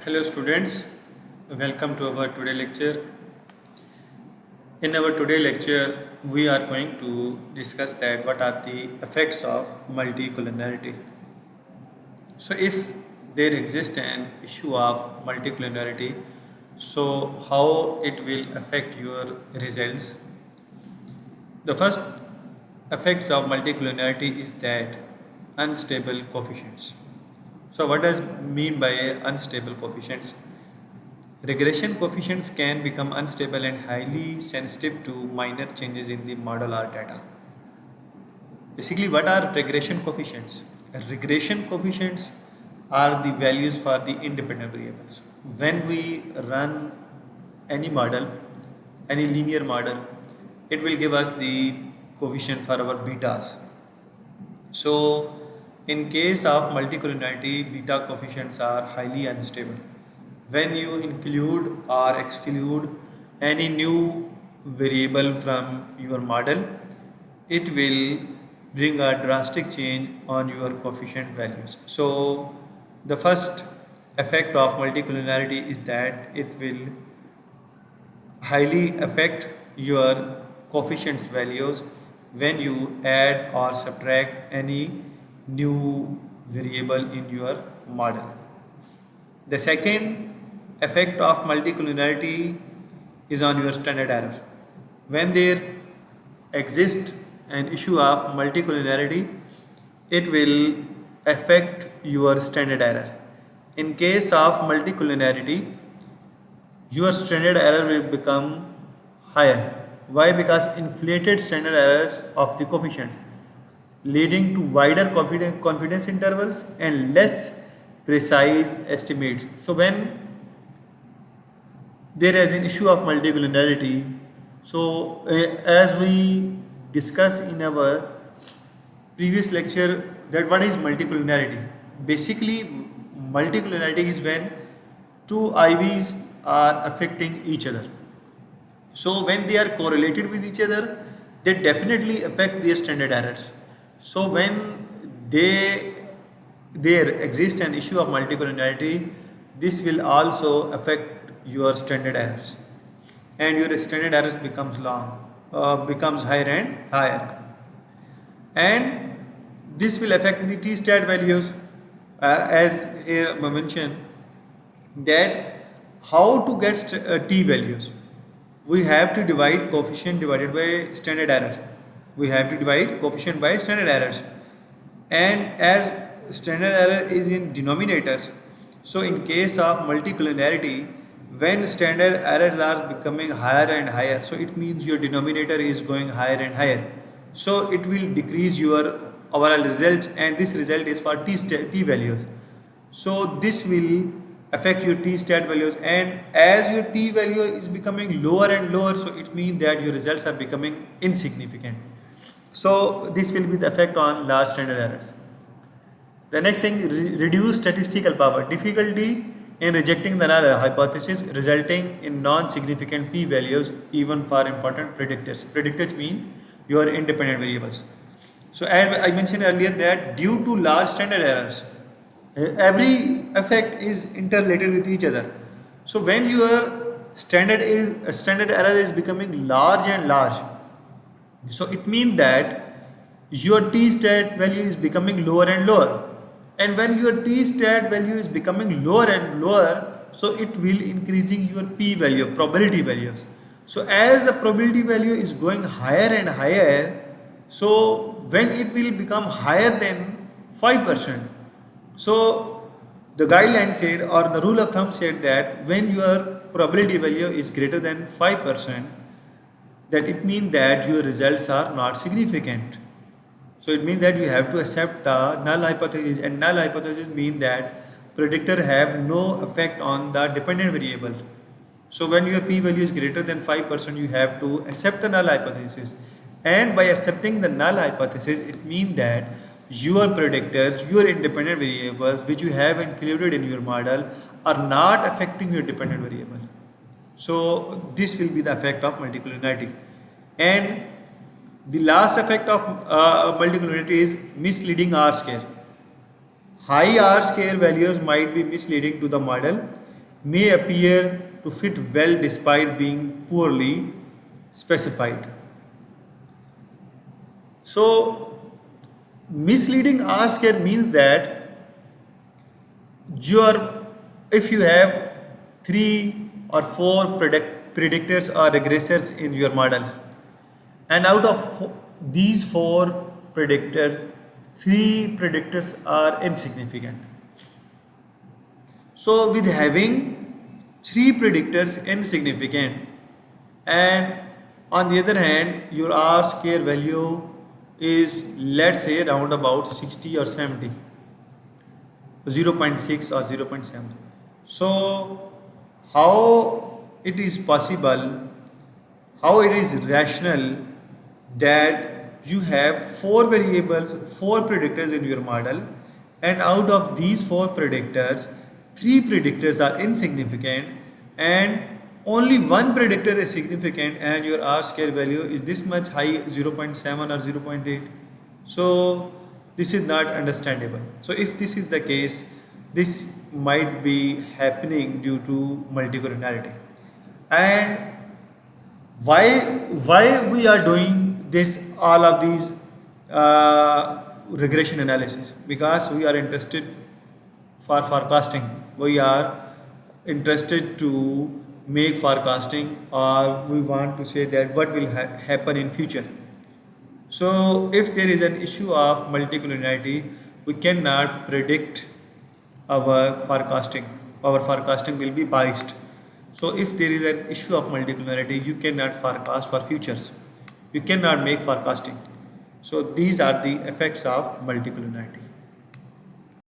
Hello students, welcome to our today lecture. In our today lecture, we are going to discuss that what are the effects of multicollinearity. So if there exists an issue of multicollinearity, so how it will affect your results. The first effects of multicollinearity is that unstable coefficients. So what does mean by unstable coefficients? Regression coefficients can become unstable and highly sensitive to minor changes in the model or data. Basically, what are regression coefficients? Regression coefficients are the values for the independent variables. When we run any model, any linear model, it will give us the coefficient for our betas. So, in case of multicollinearity, beta coefficients are highly unstable. When you include or exclude any new variable from your model, it will bring a drastic change on your coefficient values. So the first effect of multicollinearity is that it will highly affect your coefficients values when you add or subtract any new variable in your model. The second effect of multicollinearity is on your standard error. When there exists an issue of multicollinearity, it will affect your standard error. In case of multicollinearity, your standard error will become higher. Why? Because inflated standard errors of the coefficients leading to wider confidence intervals and less precise estimates. So when there is an issue of multicollinearity, so as we discussed in our previous lecture, that what is multicollinearity? Basically, multicollinearity is when two IVs are affecting each other. So when they are correlated with each other, they definitely affect their standard errors. So when they there exists an issue of multicollinearity, this will also affect your standard errors, and your standard errors becomes higher and higher, and this will affect the t stat values. As here I mentioned that how to get t values, we have to divide coefficient divided by standard error. We have to divide coefficient by standard errors, and as standard error is in denominators, so in case of multicollinearity, when standard errors are becoming higher and higher, so it means your denominator is going higher and higher, so it will decrease your overall result, and this result is for t values. So this will affect your t stat values, and as your t value is becoming lower and lower, so it means that your results are becoming insignificant. So this will be the effect on large standard errors. The next thing, reduce statistical power, difficulty in rejecting the null hypothesis, resulting in non-significant p-values even for important predictors. Predictors mean your independent variables. So as I mentioned earlier that due to large standard errors, every effect is interrelated with each other. So when your standard error is becoming large and large, so it means that your t stat value is becoming lower and lower, and when your t stat value is becoming lower and lower, so it will increasing your p value, probability values. So as the probability value is going higher and higher, so when it will become higher than 5%, so the guideline said, or the rule of thumb said, that when your probability value is greater than 5%, that it means that your results are not significant. So it means that you have to accept the null hypothesis, and null hypothesis mean that predictor have no effect on the dependent variable. So when your p value is greater than 5%, you have to accept the null hypothesis, and by accepting the null hypothesis, it means that your predictors, your independent variables which you have included in your model, are not affecting your dependent variable. So this will be the effect of multicollinearity. And the last effect of multicollinearity is misleading R square. High R square values might be misleading to the model, may appear to fit well despite being poorly specified. So misleading R square means that your if you have 3 or 4 predictors or regressors in your model, and out of these 4 predictors, 3 predictors are insignificant. So with having 3 predictors insignificant, and on the other hand your R square value is, let's say, around about 60 or 70, 0.6 or 0.7. So how it is possible, how it is rational that you have 4 variables, 4 predictors in your model, and out of these 4 predictors, 3 predictors are insignificant and only one predictor is significant, and your R square value is this much high, 0.7 or 0.8. So this is not understandable. So if this is the case, this might be happening due to multicollinearity. And why we are doing this, all of these regression analysis? Because we are interested for forecasting. We are interested to make forecasting, or we want to say that what will happen in future. So if there is an issue of multicollinearity, we cannot predict our forecasting. Our forecasting will be biased. So if there is an issue of multicollinearity, you cannot forecast for futures. You cannot make forecasting. So these are the effects of multicollinearity.